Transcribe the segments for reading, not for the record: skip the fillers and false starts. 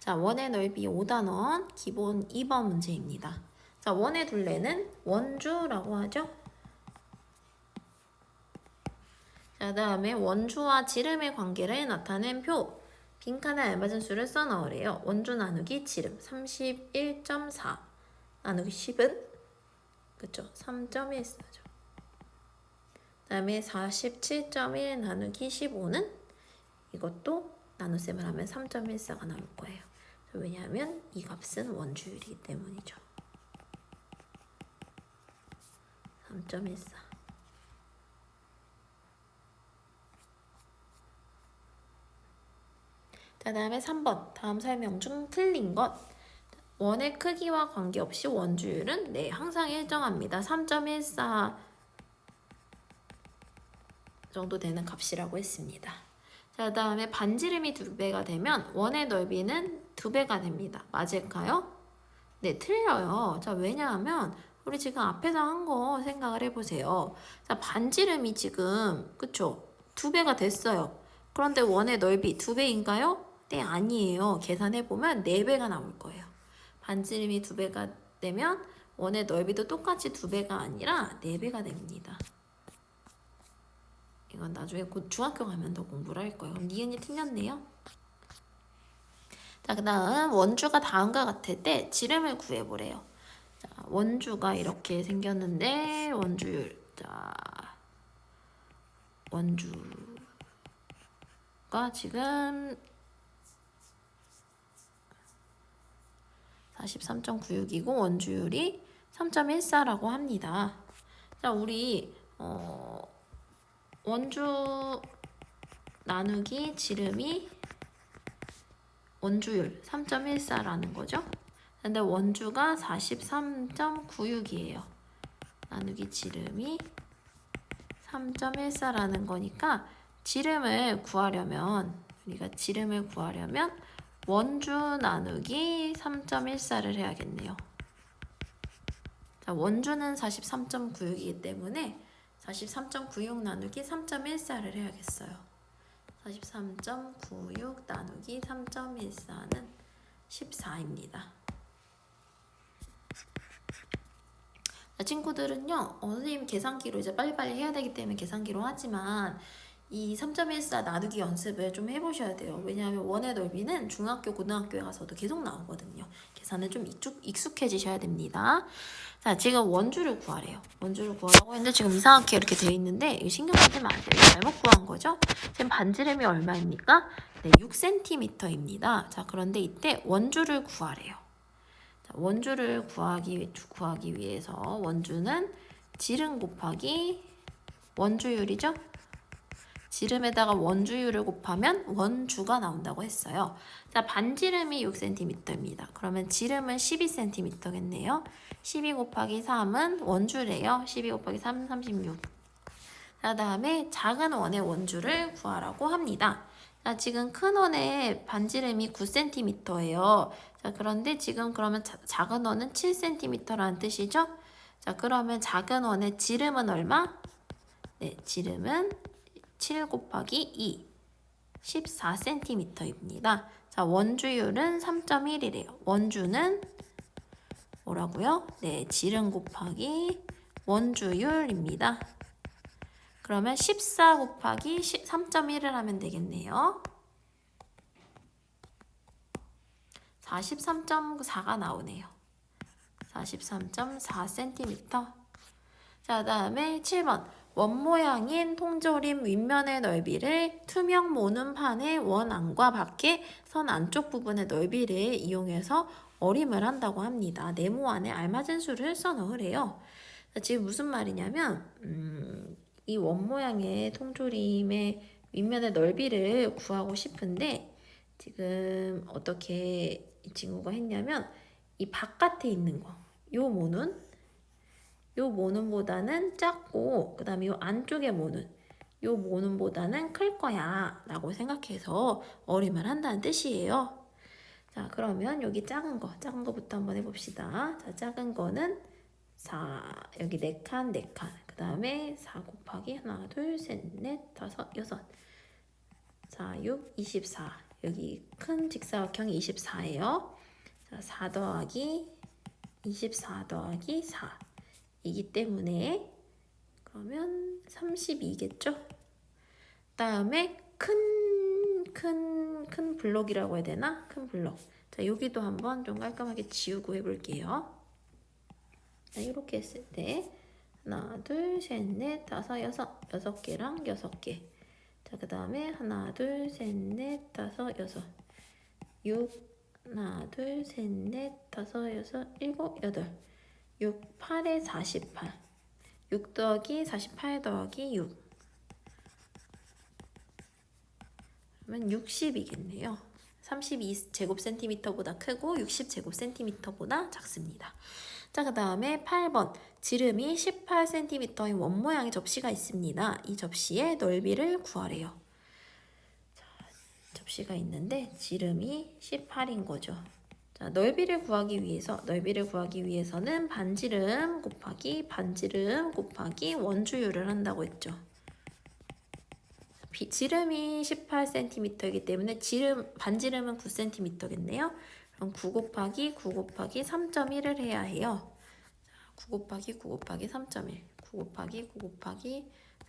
자, 원의 넓이 5단원 기본 2번 문제입니다. 자, 원의 둘레는 원주라고 하죠. 자, 다음에 원주와 지름의 관계를 나타낸 표. 빈칸에 알맞은 수를 써 넣으래요. 원주 나누기 지름 31.4 나누기 10은 그쵸? 3.14죠. 다음에 47.1 나누기 15는 이것도 나눗셈을 하면 3.14가 나올 거예요. 왜냐하면 이 값은 원주율이기 때문이죠. 3.14. 자, 다음에 3번. 다음 설명 중 틀린 것. 원의 크기와 관계없이 원주율은 항상 일정합니다. 3.14 정도 되는 값이라고 했습니다. 자, 다음에 반지름이 2배가 되면 원의 넓이는 2배가 됩니다. 맞을까요? 네, 틀려요. 자, 왜냐하면 우리 지금 앞에서 한 거 생각을 해보세요. 자, 반지름이 지금 그쵸? 2배가 됐어요. 그런데 원의 넓이 2배인가요? 네, 아니에요. 계산해보면 4배가 나올 거예요. 반지름이 2배가 되면 원의 넓이도 똑같이 2배가 아니라 4배가 됩니다. 이건 나중에 곧 중학교 가면 더 공부를 할 거예요. 그럼 니은이 틀렸네요. 자, 그 다음 원주가 다음과 같을 때 지름을 구해보래요. 자, 원주가 이렇게 생겼는데 원주율. 자, 원주가 지금 43.96이고 원주율이 3.14라고 합니다. 자, 우리 원주 나누기 지름이 원주율 3.14라는 거죠. 근데 원주가 43.96이에요. 나누기 지름이 3.14라는 거니까 지름을 구하려면 우리가 지름을 구하려면 원주 나누기 3.14를 해야겠네요. 자, 원주는 43.96이기 때문에 43.96 나누기 3.14를 해야겠어요. 43.96 나누기 3.14는 14입니다. 자, 친구들은요, 선생님 계산기로 이제 빨리빨리 해야 되기 때문에 계산기로 하지만 이 3.14 나누기 연습을 좀 해보셔야 돼요. 왜냐하면 원의 넓이는 중학교, 고등학교에 가서도 계속 나오거든요. 계산을 좀 익숙해지셔야 됩니다. 자, 지금 원주를 구하래요. 원주를 구하라고 했는데 지금 이상하게 이렇게 되어 있는데 이거 신경 쓰지 마세요. 잘못 구한 거죠? 지금 반지름이 얼마입니까? 네, 6cm입니다. 자, 그런데 이때 원주를 구하래요. 자, 원주를 구하기 위해서 원주는 지름 곱하기 원주율이죠? 지름에다가 원주율을 곱하면 원주가 나온다고 했어요. 자, 반지름이 6cm입니다. 그러면 지름은 12cm겠네요. 12 곱하기 3은 원주래요. 12 곱하기 3은 36. 자, 다음에 작은 원의 원주를 구하라고 합니다. 자, 지금 큰 원의 반지름이 9cm예요. 자, 그런데 지금 그러면 작은 원은 7cm라는 뜻이죠? 자, 그러면 작은 원의 지름은 얼마? 네, 지름은 7 곱하기 2, 14cm입니다. 자, 원주율은 3.1이래요. 원주는 뭐라고요? 네, 지름 곱하기 원주율입니다. 그러면 14 곱하기 3.1을 하면 되겠네요. 43.4가 나오네요. 43.4cm. 자, 다음에 7번. 원 모양인 통조림 윗면의 넓이를 투명 모눈판의 원 안과 밖에 선 안쪽 부분의 넓이를 이용해서 어림을 한다고 합니다. 네모 안에 알맞은 수를 써 넣으래요. 자, 지금 무슨 말이냐면 이 원 모양의 통조림의 윗면의 넓이를 구하고 싶은데 지금 어떻게 이 친구가 했냐면 이 바깥에 있는 거, 요 모눈보다는 작고 그 다음에 요 안쪽의 모눈, 요 모눈보다는 클 거야 라고 생각해서 어림을 한다는 뜻이에요. 자, 그러면 여기 작은 거부터 한번 해봅시다. 자, 작은 거는 4, 여기 4칸, 그 다음에 4 곱하기 하나, 둘, 셋, 넷, 다섯, 여섯. 4, 6, 24. 여기 큰 직사각형이 24예요. 자, 4 더하기 24 더하기 4 이기 때문에 그러면 32겠죠? 다음에 큰 블록이라고 해야 되나? 큰 블록. 자, 여기도 한번 좀 깔끔하게 지우고 해볼게요. 자, 이렇게 했을 때 하나, 둘, 셋, 넷, 다섯, 여섯 개랑 6개. 자, 그 다음에 하나, 둘, 셋, 넷, 다섯, 여섯. 6, 하나, 둘, 셋, 넷, 다섯, 여섯, 일곱, 여덟. 6, 8에 48. 6 더하기 48 더하기 6. 그러면 60이겠네요. 32제곱센티미터보다 크고 60제곱센티미터보다 작습니다. 자, 그 다음에 8번. 지름이 18cm인 원 모양의 접시가 있습니다. 이 접시의 넓이를 구하래요. 자, 접시가 있는데 지름이 18인 거죠. 자, 넓이를 구하기 위해서는 반지름 곱하기 원주율을 한다고 했죠. 지름이 18cm이기 때문에 반지름은 9cm겠네요. 그럼 9 곱하기 3.1을 해야 해요. 9 곱하기 3.1. 9 곱하기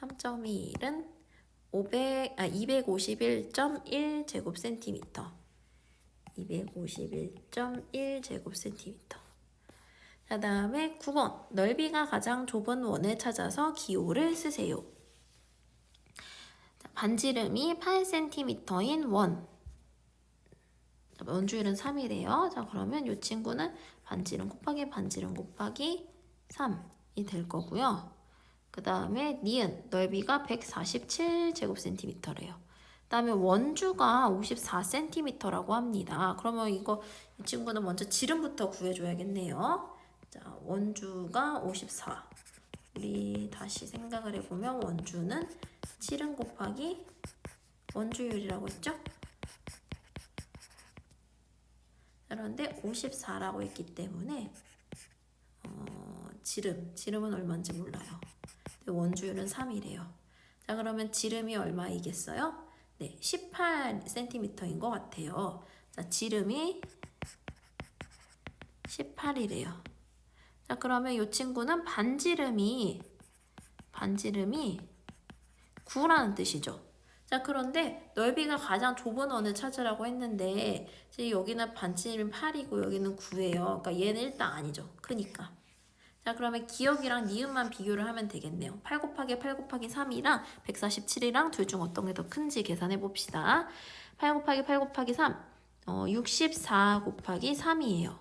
3.1은 251.1제곱센티미터. 251.1제곱센티미터. 자, 다음에 9번. 넓이가 가장 좁은 원을 찾아서 기호를 쓰세요. 반지름이 8cm인 원. 원주율은 3이래요. 자, 그러면 이 친구는 반지름 곱하기 3이 될 거고요. 그 다음에 니은 넓이가 147제곱센티미터래요. 그 다음에 원주가 54cm라고 합니다. 그러면 이 친구는 먼저 지름부터 구해줘야겠네요. 자, 원주가 54. 우리 다시 생각을 해보면 원주는 지름 곱하기 원주율이라고 했죠? 그런데 54라고 했기 때문에 지름은 얼마인지 몰라요. 원주율은 3이래요. 자, 그러면 지름이 얼마이겠어요? 네, 18cm인 것 같아요. 자, 지름이 18이래요. 자, 그러면 이 친구는 반지름이 9라는 뜻이죠. 자, 그런데 넓이가 가장 좁은 원을 찾으라고 했는데 지금 여기는 반지름이 8이고 여기는 9예요. 그러니까 얘는 일단 아니죠. 크니까. 자, 그러면 기억이랑 니은만 비교를 하면 되겠네요. 8 곱하기 3이랑 147이랑 둘 중 어떤 게 더 큰지 계산해 봅시다. 8 곱하기 3, 64 곱하기 3이에요.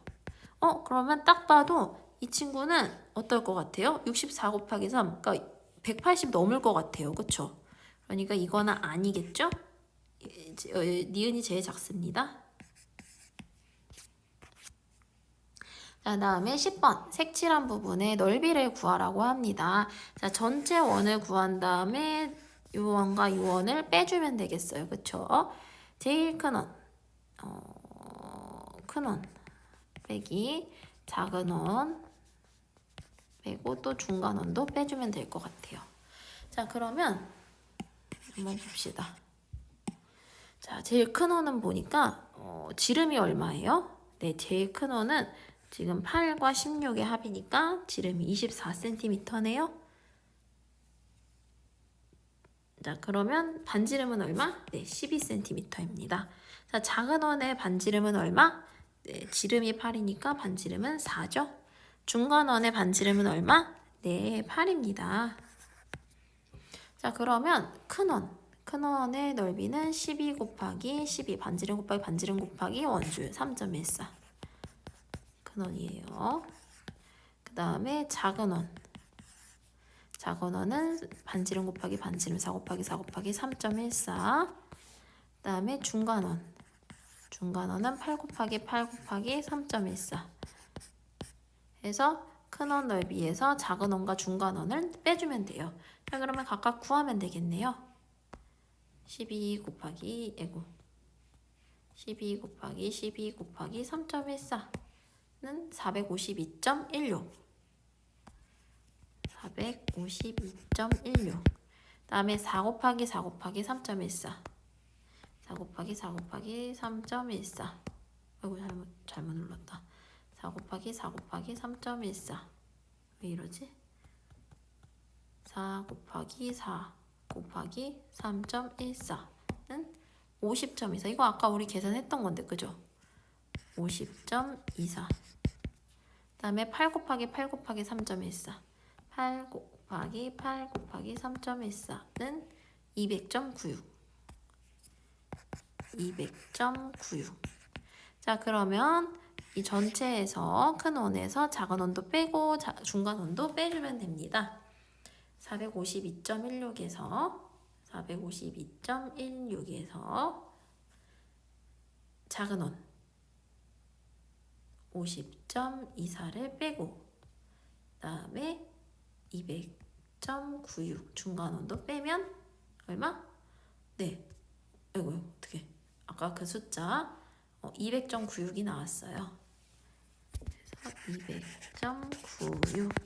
그러면 딱 봐도 이 친구는 어떨 것 같아요? 64 곱하기 3, 그러니까 180 넘을 것 같아요. 그쵸? 그러니까 이거는 아니겠죠? 니은이 제일 작습니다. 자, 다음에 10번 색칠한 부분의 넓이를 구하라고 합니다. 자, 전체 원을 구한 다음에 이 원과 이 원을 빼주면 되겠어요. 그쵸? 제일 큰 원 빼기 작은 원 빼고 또 중간 원도 빼주면 될 것 같아요. 자, 그러면 한번 봅시다. 자, 제일 큰 원은 보니까 지름이 얼마예요? 네, 제일 큰 원은 지금 8과 16의 합이니까 지름이 24cm네요. 자, 그러면 반지름은 얼마? 네, 12cm입니다. 자, 작은 원의 반지름은 얼마? 네, 지름이 8이니까 반지름은 4죠. 중간 원의 반지름은 얼마? 네, 8입니다. 자, 그러면 큰 원의 넓이는 12 곱하기 12, 반지름 곱하기 원주율 3.14. 큰 원이에요. 그 다음에 작은 원은 반지름 곱하기 4 곱하기 3.14. 그 다음에 중간 원은 8 곱하기 3.14. 해서 큰 원 넓이에서 작은 원과 중간 원을 빼주면 돼요. 자, 그러면 각각 구하면 되겠네요. 12 곱하기 3.14는 452.16. 452.16. 다음에 4 곱하기 3.14. 4 곱하기 4 곱하기 3.14. 아이고 잘못 눌렀다. 4 곱하기 4 곱하기 3.14. 왜 이러지? 4 곱하기 4 곱하기 3.14는 50.24. 이거 아까 우리 계산했던 건데 그죠? 50.24. 그 다음에 8 곱하기 8 곱하기 3.14. 8 곱하기 8 곱하기 3.14는 200.96. 200.96. 자, 그러면 이 전체에서 큰 원에서 작은 원도 빼고 중간 원도 빼주면 됩니다. 452.16에서 452.16에서 작은 원 50.24를 빼고 그 다음에 200.96 중간 원도 빼면 얼마? 네. 아이고 어떻게 아까 그 숫자 200.96이 나왔어요. 그래서 200.96